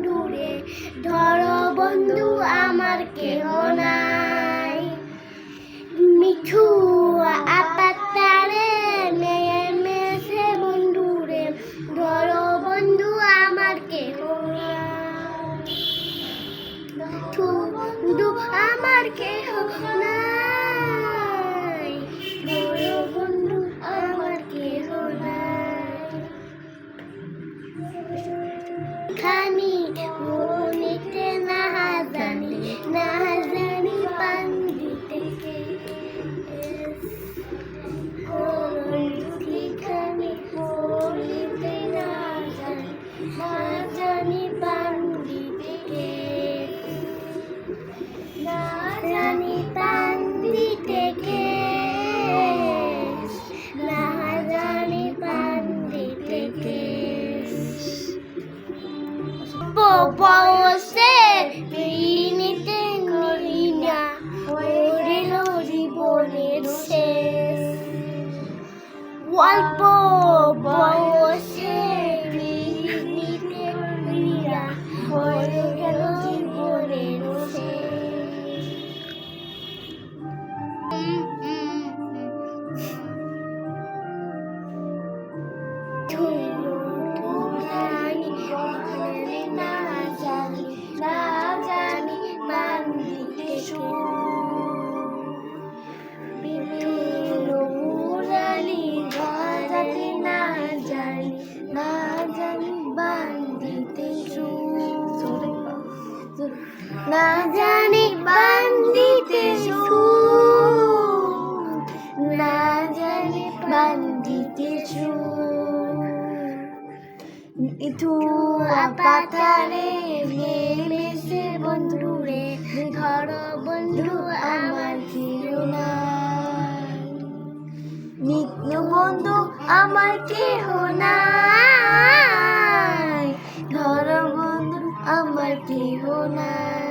বন্ধু রে, ধরো বন্ধু আমার কেহ নাই। মিঠু আপাতারে নেমেছে বন্ধু রে, ধরো বন্ধু আমার কেহ নাই। বন্ধু আমার কেহ নাই, ধরো বন্ধু আমার কেহ নাই। খানি মনিতে না জানি, না জানি পান দিতে কে, খানি মনিতে না জানি, না জানি পান দিতে কে, না জানি পান দিতে কে, না জানি পান দিতে কে। বয়সে নিতে নিনা হরিল জীবনের শেষ, অল্প বয়সে নিতে নিনা হয়ে গেল জীবনের শেষ। না জানি বান্দিতে সুর, না জানি বান্দিতে সুর। মিঠু পাতারে নেমেছে বন্ধু রে, ধরো বন্ধু আমার কেহ নাই। নিত্য বন্ধু আমার কেহ নাই, ধরো বন্ধু আমার কেহ নাই।